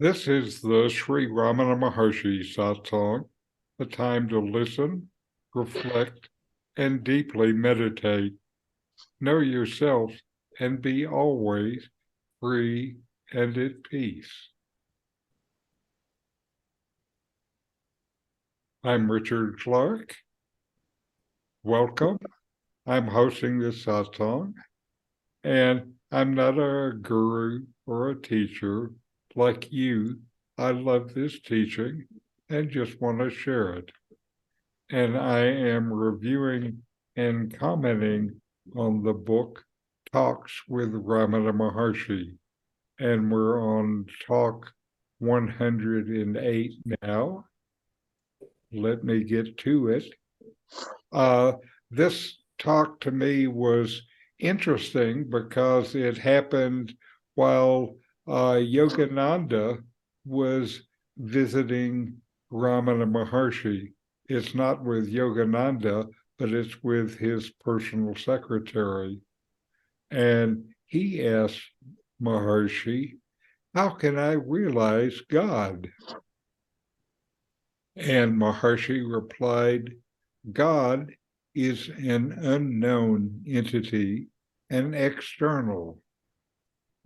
This is the Sri Ramana Maharshi satsang, a time to listen, reflect, and deeply meditate. Know yourself and be always free and at peace. I'm Richard Clarke. Welcome. I'm hosting this satsang, and I'm not a guru or a teacher like you. I love this teaching and just want to share it. And I am reviewing and commenting on the book Talks with Ramana Maharshi. And we're on talk 108 now. Let me get to it. This talk to me was interesting because it happened while Yogananda was visiting Ramana Maharshi. It's not with Yogananda, but it's with his personal secretary. And he asked Maharshi, "How can I realize God?" And Maharshi replied, "God is an unknown entity and external.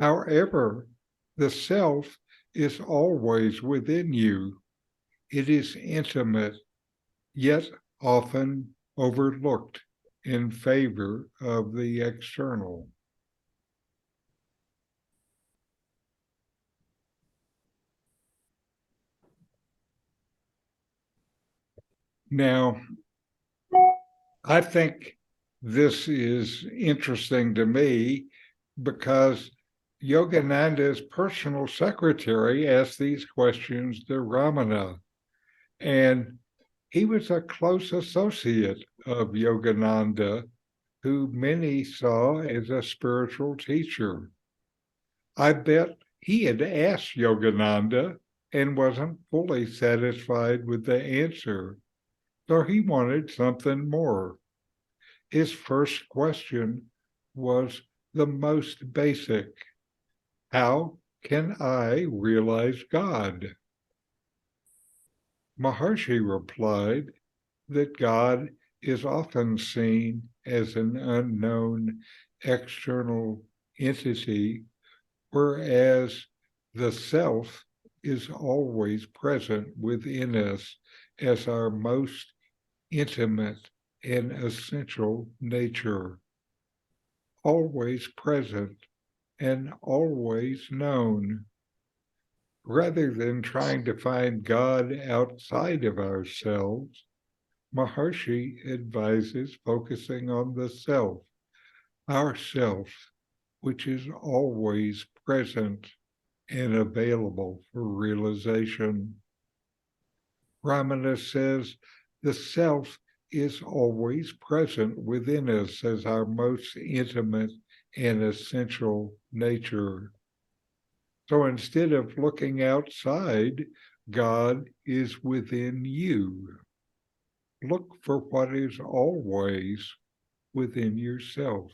However, the self is always within you. It is intimate, yet often overlooked in favor of the external." Now, I think this is interesting to me because Yogananda's personal secretary asked these questions to Ramana, and he was a close associate of Yogananda, who many saw as a spiritual teacher. I bet he had asked Yogananda and wasn't fully satisfied with the answer, so he wanted something more. His first question was the most basic: how can I realize God? Maharshi replied that God is often seen as an unknown external entity, whereas the self is always present within us as our most intimate and essential nature, always present and always known. Rather than trying to find God outside of ourselves, Maharshi advises focusing on the self, our self, which is always present and available for realization. Ramana says the self is always present within us as our most intimate and essential nature. So instead of looking outside, God is within you. Look for what is always within yourself.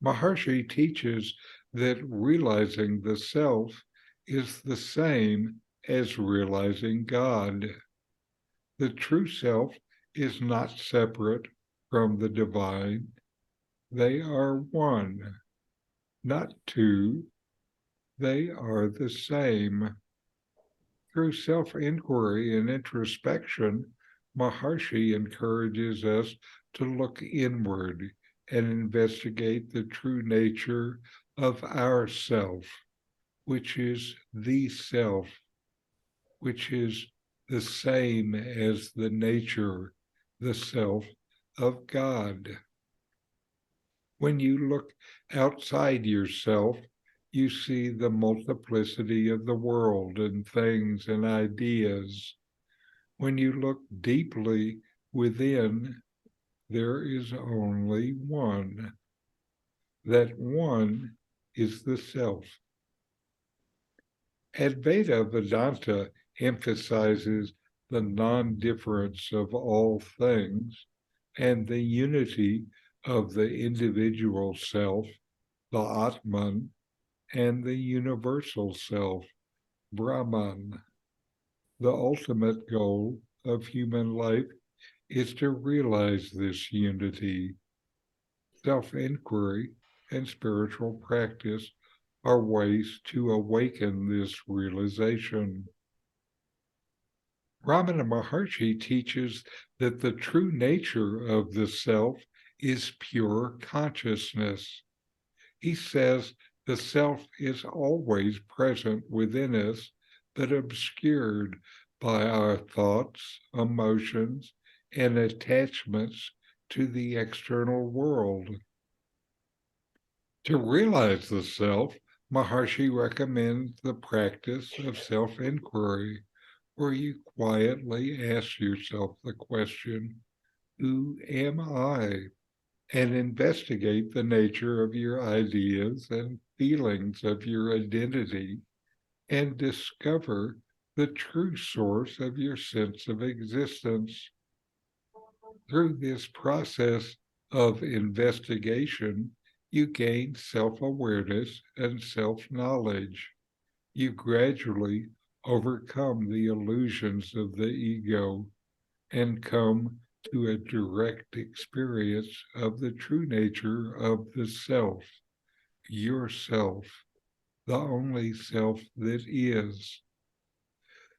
Maharshi teaches that realizing the self is the same as realizing God. The true self is not separate from the divine. They are one, not two. They are the same. Through self-inquiry and introspection, Maharshi encourages us to look inward and investigate the true nature of our self, which is the self, which is the same as the nature, the self of God. When you look outside yourself, you see the multiplicity of the world and things and ideas. When you look deeply within, there is only one. That one is the self. Advaita Vedanta emphasizes the non-difference of all things and the unity of the individual self, the Atman, and the universal self, Brahman. The ultimate goal of human life is to realize this unity. Self-inquiry and spiritual practice are ways to awaken this realization. Ramana Maharshi teaches that the true nature of the self is pure consciousness. He says the self is always present within us, but obscured by our thoughts, emotions, and attachments to the external world. To realize the self, Maharshi recommends the practice of self-inquiry, where you quietly ask yourself the question, who am I? And investigate the nature of your ideas and feelings of your identity, and discover the true source of your sense of existence. Through this process of investigation, you gain self-awareness and self-knowledge. You gradually overcome the illusions of the ego and come to a direct experience of the true nature of the self, yourself, the only self that is.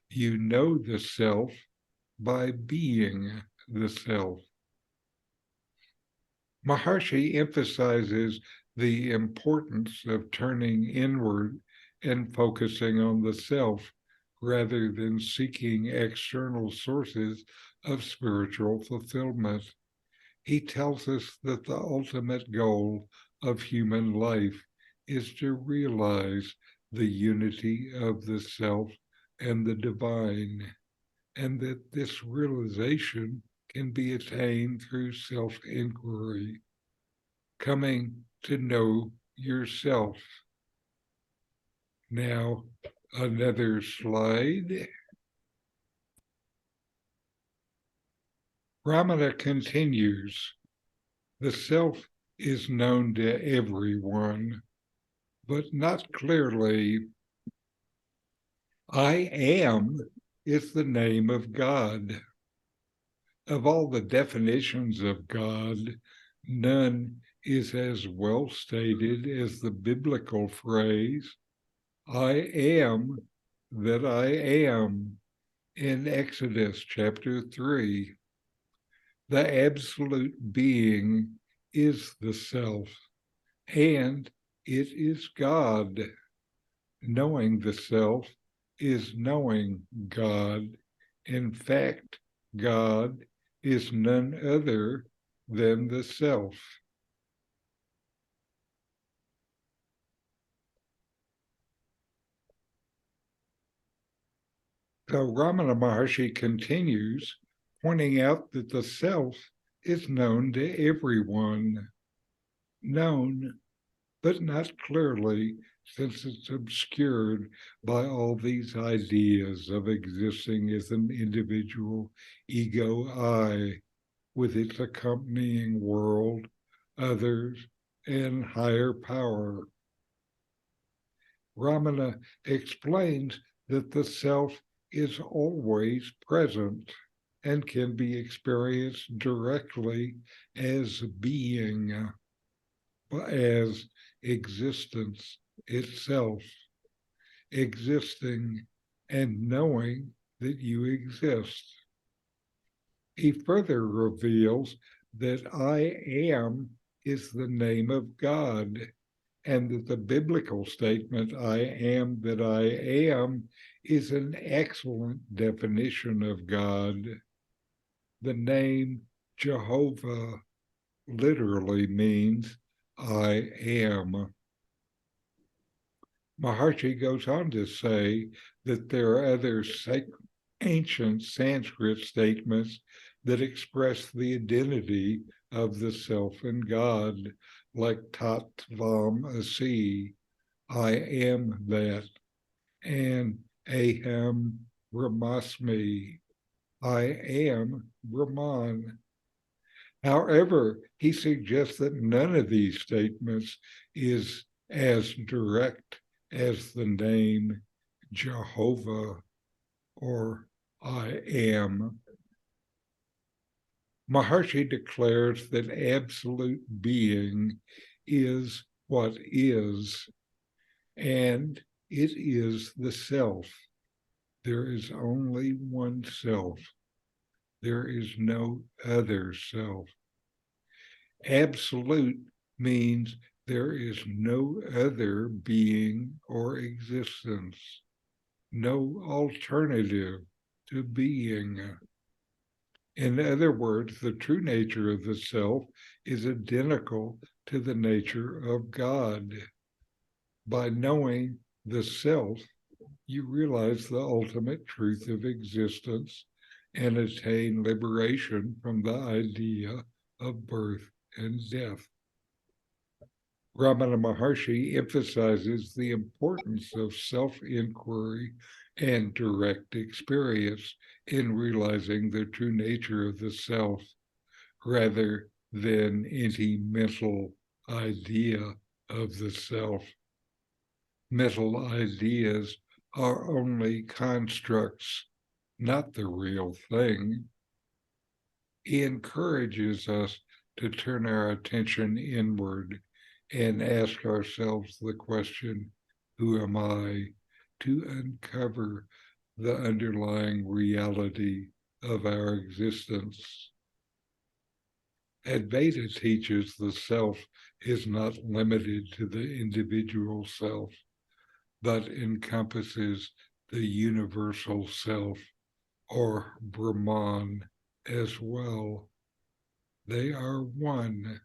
You know the self by being the self. Maharshi emphasizes the importance of turning inward and focusing on the self rather than seeking external sources of spiritual fulfillment. He tells us that the ultimate goal of human life is to realize the unity of the self and the divine, and that this realization can be attained through self-inquiry, coming to know yourself. Now, another slide. Ramana continues, the self is known to everyone, but not clearly. I am is the name of God. Of all the definitions of God, none is as well stated as the biblical phrase, I am that I am, in Exodus chapter 3. The absolute being is the self, and it is God. Knowing the self is knowing God. In fact, God is none other than the self. So Ramana Maharshi continues, pointing out that the self is known to everyone, known but not clearly, since it's obscured by all these ideas of existing as an individual ego I, with its accompanying world, others, and higher power. Ramana explains that the self is always present and can be experienced directly as being, as existence itself, existing and knowing that you exist. He further reveals that I am is the name of God, and that the biblical statement, I am that I am, is an excellent definition of God. The name Jehovah literally means I am. Maharshi goes on to say that there are other ancient Sanskrit statements that express the identity of the self and God, like Tattvam Asi, I am that, and Aham Brahmasmi, I am Brahman. However, he suggests that none of these statements is as direct as the name Jehovah or I am. Maharshi declares that absolute being is what is, and it is the self. There is only one self. There is no other self. Absolute means there is no other being or existence, no alternative to being. In other words, the true nature of the self is identical to the nature of God. By knowing the self, you realize the ultimate truth of existence and attain liberation from the idea of birth and death. Ramana Maharshi emphasizes the importance of self-inquiry and direct experience in realizing the true nature of the self, rather than any mental idea of the self. Mental ideas are only constructs, not the real thing. He encourages us to turn our attention inward and ask ourselves the question, who am I, to uncover the underlying reality of our existence. Advaita teaches the self is not limited to the individual self, but encompasses the universal self, or Brahman, as well. They are one,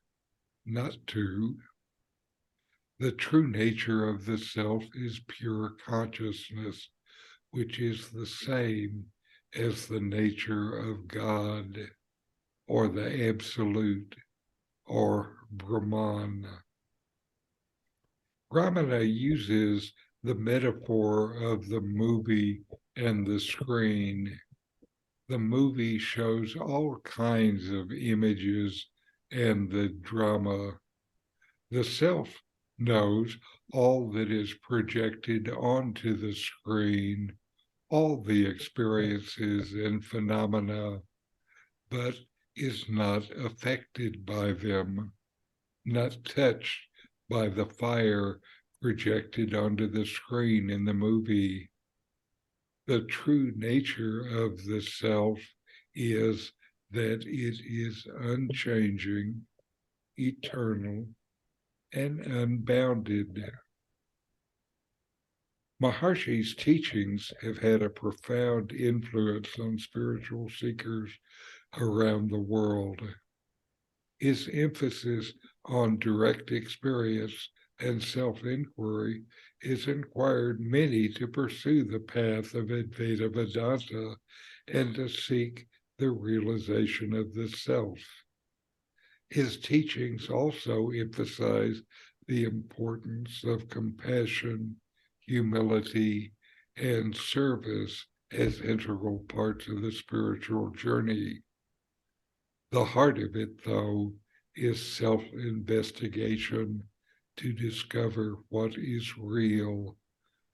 not two. The true nature of the self is pure consciousness, which is the same as the nature of God, or the Absolute, or Brahman. Ramana uses the metaphor of the movie and the screen. The movie shows all kinds of images and the drama. The self knows all that is projected onto the screen, all the experiences and phenomena, but is not affected by them, not touched by the fire projected onto the screen in the movie. The true nature of the self is that it is unchanging, eternal, and unbounded. Maharshi's teachings have had a profound influence on spiritual seekers around the world. His emphasis on direct experience and self-inquiry has inspired many to pursue the path of Advaita Vedanta and to seek the realization of the self. His teachings also emphasize the importance of compassion, humility, and service as integral parts of the spiritual journey. The heart of it, though, is self-investigation to discover what is real,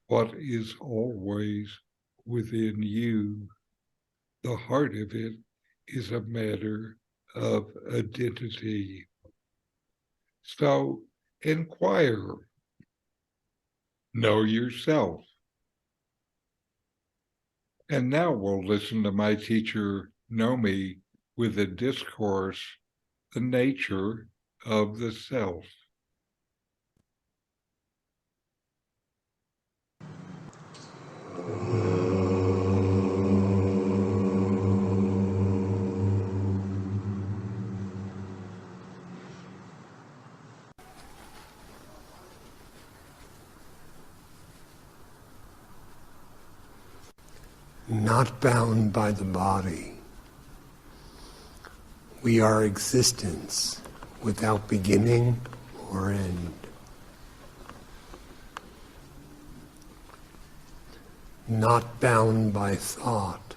what is always within you. The heart of it is a matter of identity. So inquire, know yourself. And now we'll listen to my teacher, Nomi, with a discourse, The Nature of the Self. Not bound by the body. We are existence without beginning or end. Not bound by thought.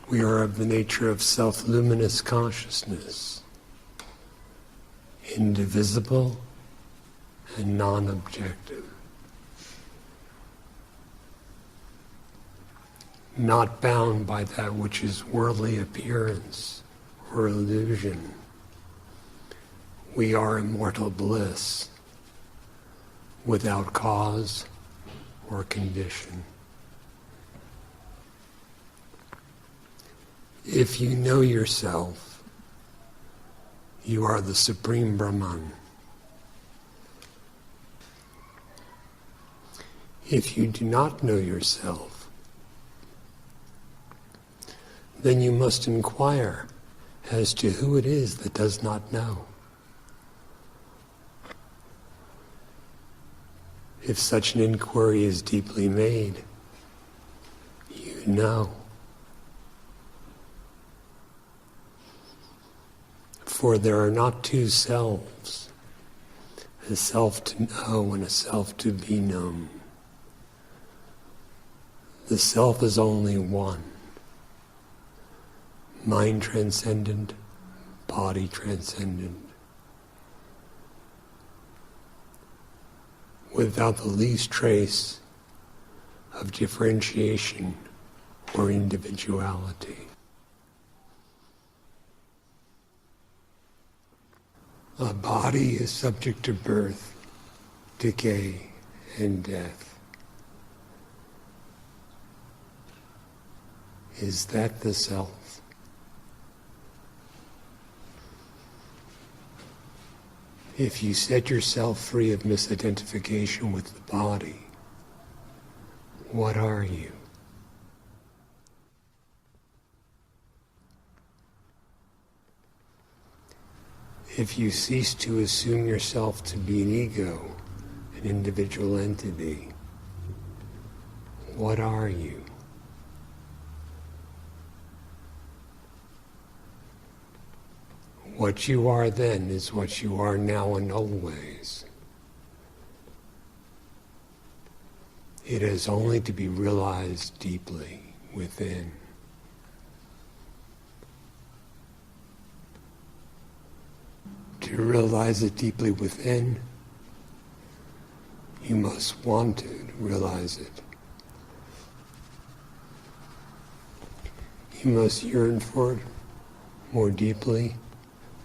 We are of the nature of self-luminous consciousness, indivisible and non-objective. Not bound by that which is worldly appearance or illusion. We are immortal bliss without cause or condition. If you know yourself, you are the Supreme Brahman. If you do not know yourself, then you must inquire as to who it is that does not know. If such an inquiry is deeply made, you know. For there are not two selves, a self to know and a self to be known. The self is only one, mind transcendent, body transcendent, without the least trace of differentiation or individuality. A body is subject to birth, decay, and death. Is that the self? If you set yourself free of misidentification with the body, what are you? If you cease to assume yourself to be an ego, an individual entity, what are you? What you are then is what you are now and always. It has only to be realized deeply within. To realize it deeply within, you must want to realize it. You must yearn for it more deeply,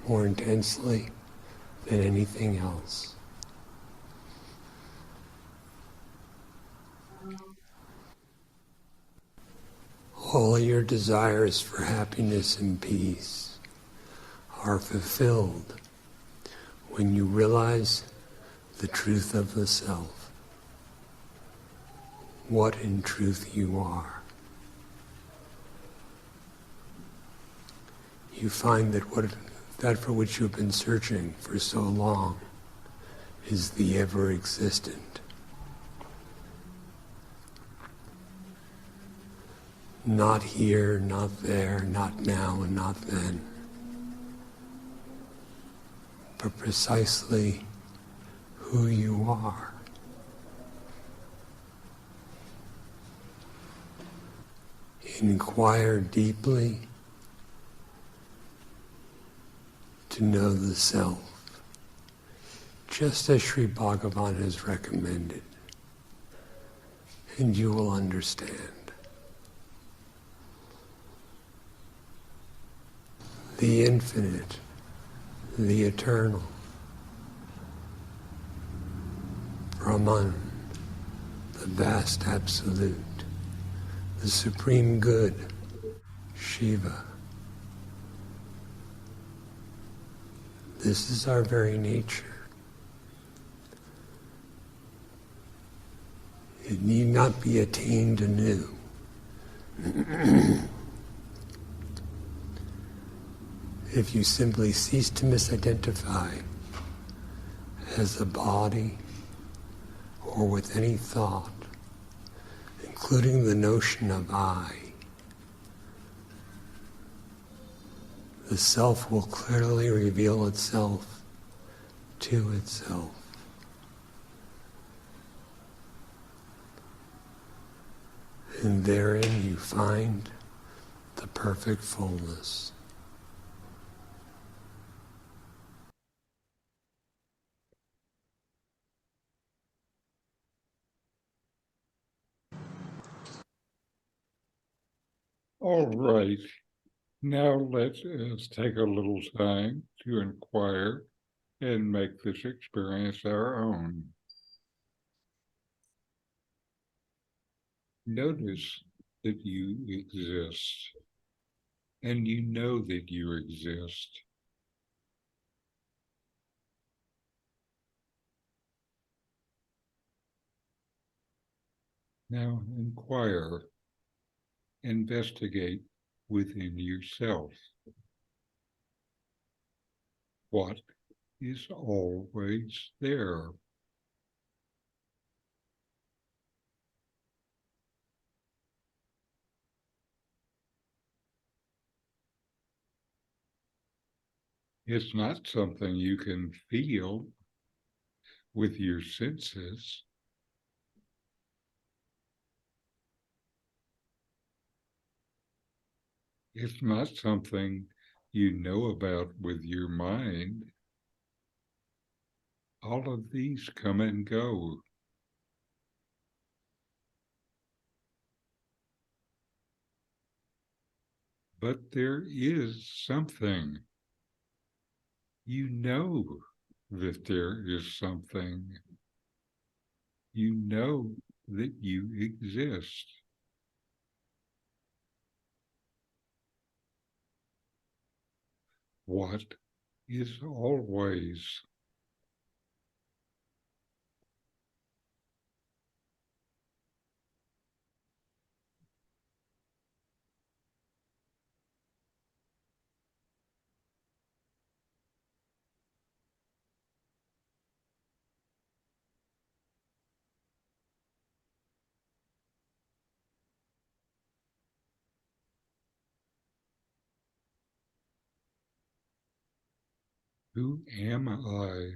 more intensely than anything else. All your desires for happiness and peace are fulfilled when you realize the truth of the self, what in truth you are. You find that that for which you've been searching for so long is the ever-existent. Not here, not there, not now, and not then, but precisely who you are. Inquire deeply to know the self, just as Sri Bhagavan has recommended, and you will understand. The infinite, the eternal, Brahman, the vast absolute, the supreme good, Shiva. This is our very nature. It need not be attained anew. If you simply cease to misidentify as a body or with any thought, including the notion of I, the self will clearly reveal itself to itself. And therein you find the perfect fullness. All right. Now let's take a little time to inquire and make this experience our own. Notice that you exist, and you know that you exist. Now inquire, investigate within yourself. What is always there? It's not something you can feel with your senses. It's not something you know about with your mind. All of these come and go. But there is something. You know that there is something. You know that you exist. What is always? Who am I?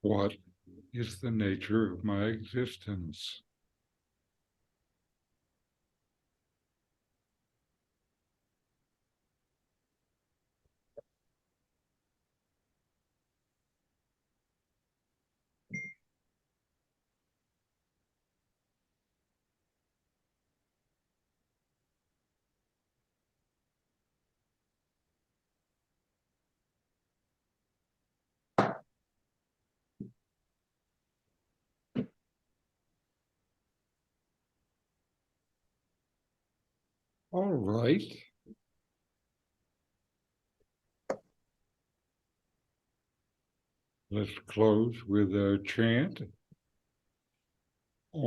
What is the nature of my existence? All right. Let's close with a chant. Om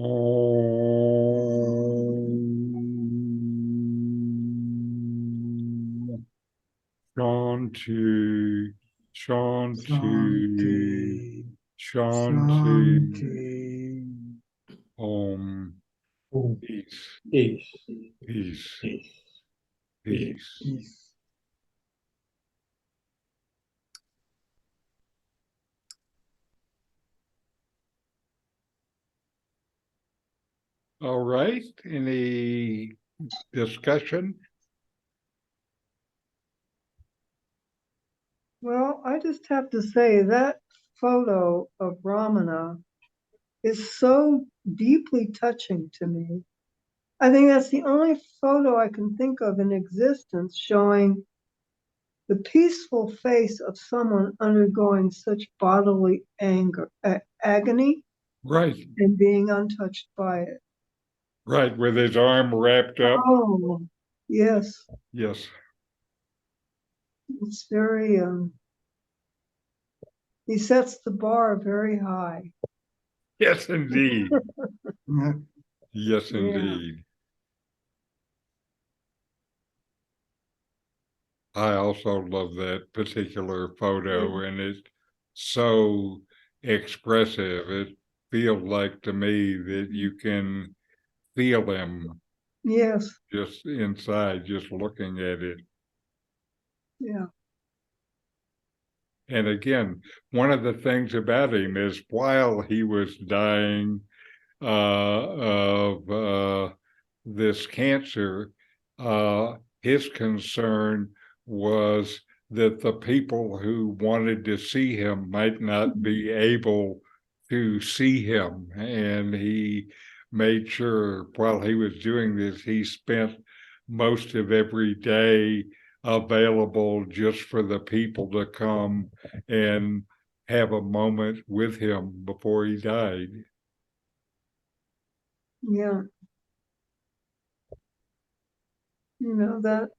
Shanti, Shanti, Shanti. Om. Peace, Peace. peace, Peace. peace. All right. Any discussion? Well, I just have to say that photo of Ramana is so deeply touching to me. I think that's the only photo I can think of in existence showing the peaceful face of someone undergoing such bodily agony Right, and being untouched by it. right, with his arm wrapped up. Oh, yes, Yes, it's very, he sets the bar very high. yes, indeed. Yes, Yeah. indeed. I also love that particular photo, and it's so expressive. It feels like to me that you can feel him Yes, just inside, just looking at it. yeah. And again, one of the things about him is while he was dying, of this cancer, his concern was that the people who wanted to see him might not be able to see him. And he made sure while he was doing this, he spent most of every day available just for the people to come and have a moment with him before he died. Yeah. That,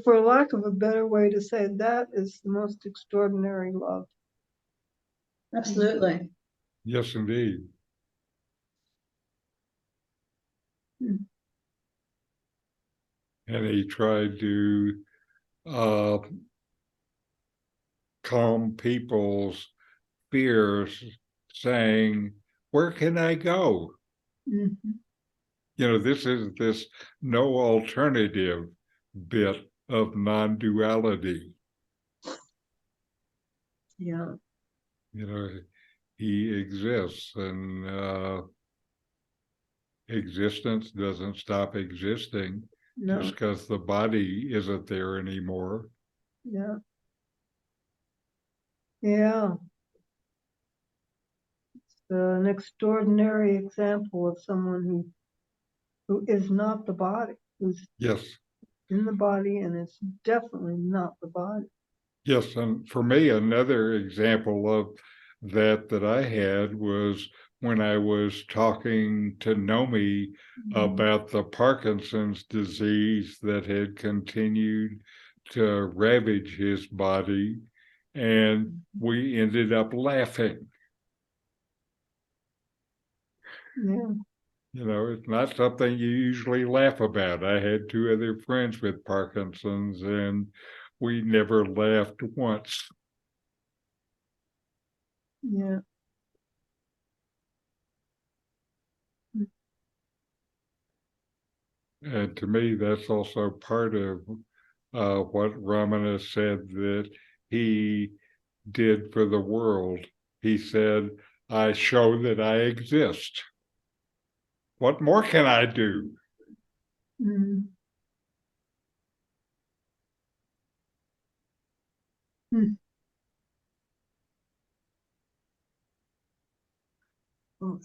for lack of a better way to say it, that is the most extraordinary love. Absolutely. Yes, indeed. Mm. And he tried to calm people's fears, saying, "Where can I go?" Mm-hmm. This is this no alternative bit of non-duality. Yeah. He exists, and existence doesn't stop existing just because the body isn't there anymore. Yeah. Yeah. It's an extraordinary example of someone who is not the body, who's Yes. in the body and it's definitely not the body. Yes, and for me, another example of that I had was when I was talking to Nomi about the Parkinson's disease that had continued to ravage his body, and we ended up laughing. Yeah. It's not something you usually laugh about. I had two other friends with Parkinson's, and we never laughed once. Yeah. And to me, that's also part of what Ramana said that he did for the world. He said, "I show that I exist. What more can I do?" Mm-hmm. Hmm.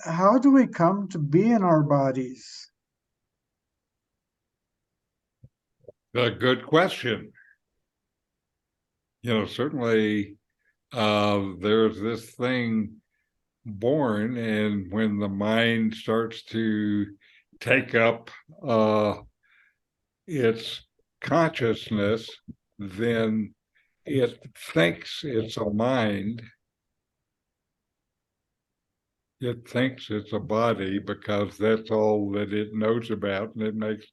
How do we come to be in our bodies? A good question. Certainly there's this thing born, and when the mind starts to take up its consciousness, then it thinks it's a mind. It thinks it's a body because that's all that it knows about, and it makes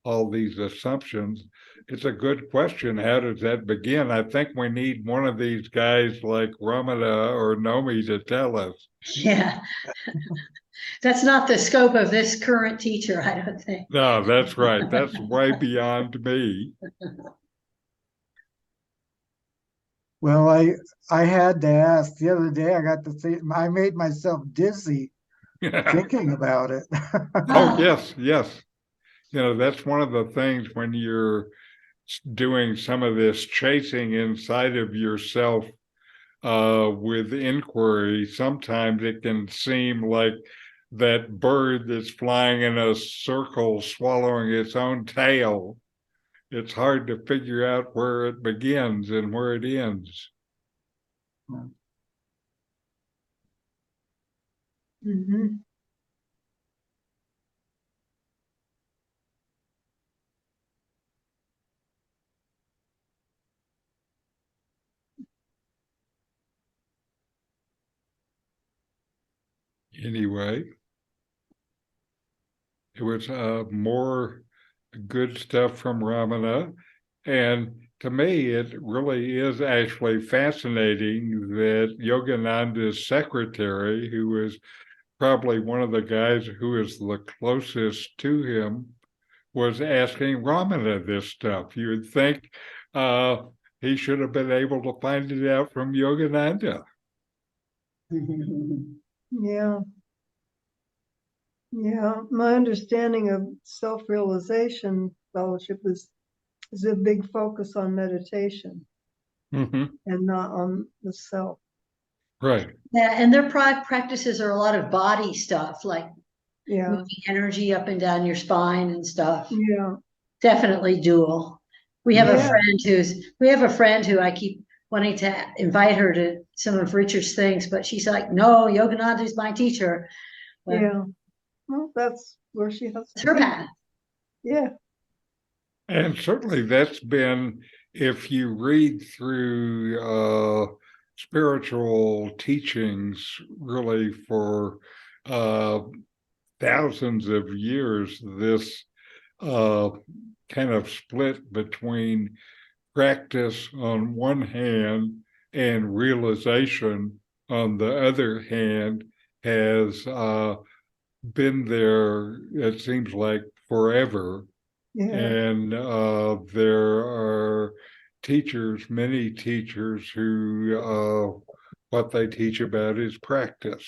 all these assumptions. It's a good question. How does that begin? I think we need one of these guys like Ramana or Nomi to tell us. Yeah. That's not the scope of this current teacher, I don't think. No, that's right. That's way beyond me. Well, I had to ask the other day. I got to think. I made myself dizzy thinking about it. Oh, yes, yes. That's one of the things when you're doing some of this chasing inside of yourself with inquiry. Sometimes it can seem like that bird that's flying in a circle, swallowing its own tail. It's hard to figure out where it begins and where it ends. Mm-hmm. Anyway, it was more good stuff from Ramana. And to me, it really is actually fascinating that Yogananda's secretary, who was probably one of the guys who is the closest to him, was asking Ramana this stuff. You would think he should have been able to find it out from Yogananda. Yeah. Yeah, my understanding of self-realization fellowship is a big focus on meditation Mhm. and not on the self. Right. Yeah, and their practices are a lot of body stuff, like Yeah, moving energy up and down your spine and stuff. yeah, Definitely dual. We have a Yeah. friend who I keep wanting to invite her to some of Richard's things, but she's like, no, Yogananda is my teacher. But yeah. Well, that's where she has it's to her be. path. Yeah, And certainly that's been, if you read through spiritual teachings really for uh, thousands of years, this uh, kind of split between practice on one hand and realization on the other hand has been there, it seems like, forever. yeah, And there are teachers, many teachers who what they teach about is practice.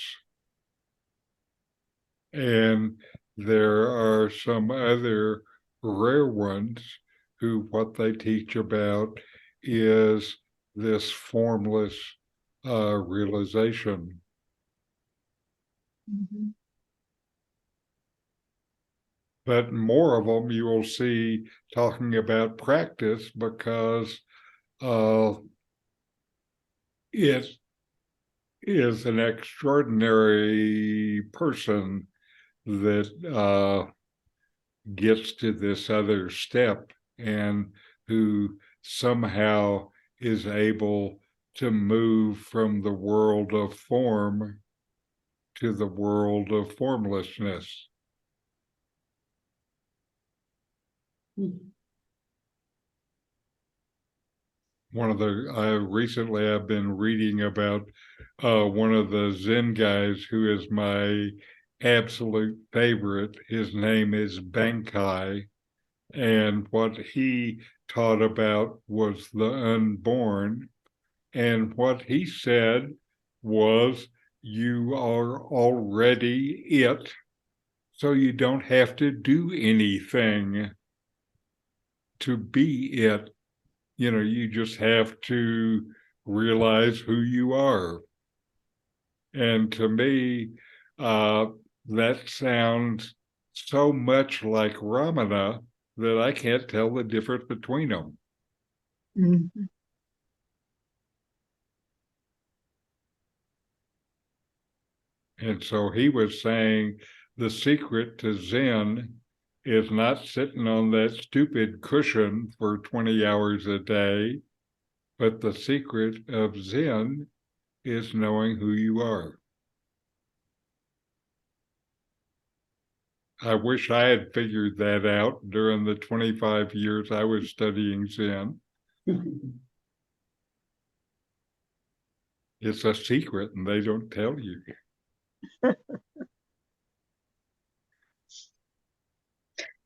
And there are some other rare ones who what they teach about is this formless realization. Mhm. But more of them you will see talking about practice because it is an extraordinary person that gets to this other step and who somehow is able to move from the world of form to the world of formlessness. One of the recently I've been reading about one of the Zen guys who is my absolute favorite. His name is Bankai, and what he taught about was the unborn. And what he said was, you are already it, so you don't have to do anything to be it. You know, you just have to realize who you are. And to me, uh, that sounds so much like Ramana that I can't tell the difference between them. Mhm. And so he was saying the secret to Zen is not sitting on that stupid cushion for 20 hours a day, but the secret of Zen is knowing who you are. I wish I had figured that out during the 25 years I was studying Zen. It's a secret and they don't tell you.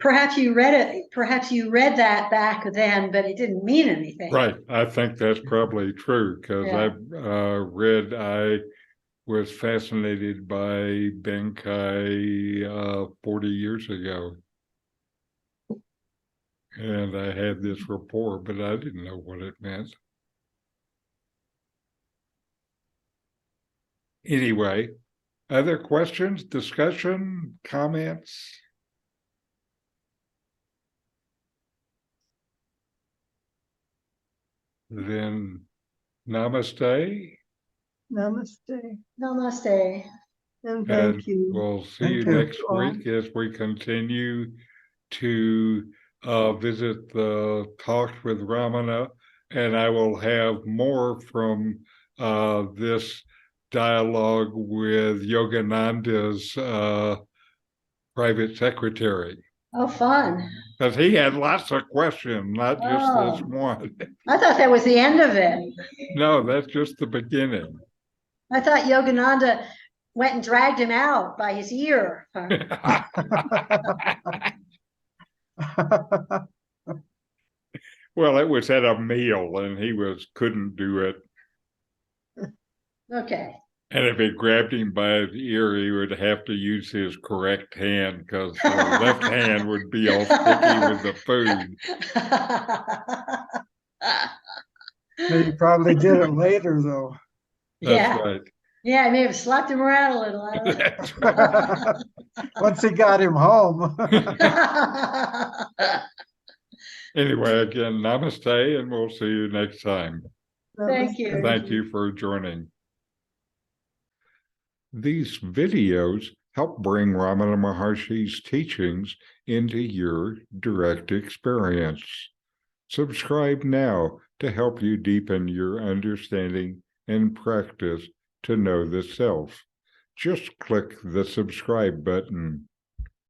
Perhaps you read it, perhaps you read that back then, but it didn't mean anything. Right. I think that's probably true because Yeah. I was fascinated by Benkai 40 years ago. And I had this rapport, but I didn't know what it meant. Anyway, other questions, discussion, comments? Then namaste, Namaste. Namaste. And and thank you. we'll see Thank you you. next week as we continue to visit the talks with Ramana, and I will have more from this dialogue with Yogananda's private secretary. Oh, fun. Because he had lots of questions, not just this Oh. one. I thought that was the end of it. No, that's just the beginning. I thought Yogananda went and dragged him out by his ear. Well, it was at a meal and he couldn't do it. Okay. And if it grabbed him by his ear, he would have to use his correct hand because the left hand would be all sticky with the food. He probably did it later, though. That's Yeah. right. Yeah, I may have slapped him around a little. I don't That's right. Once he got him home. know. Anyway, again, namaste, and we'll see you next time. Thank you. And thank you for joining. These videos help bring Ramana Maharshi's teachings into your direct experience. Subscribe now to help you deepen your understanding and practice to know the self. Just click the subscribe button.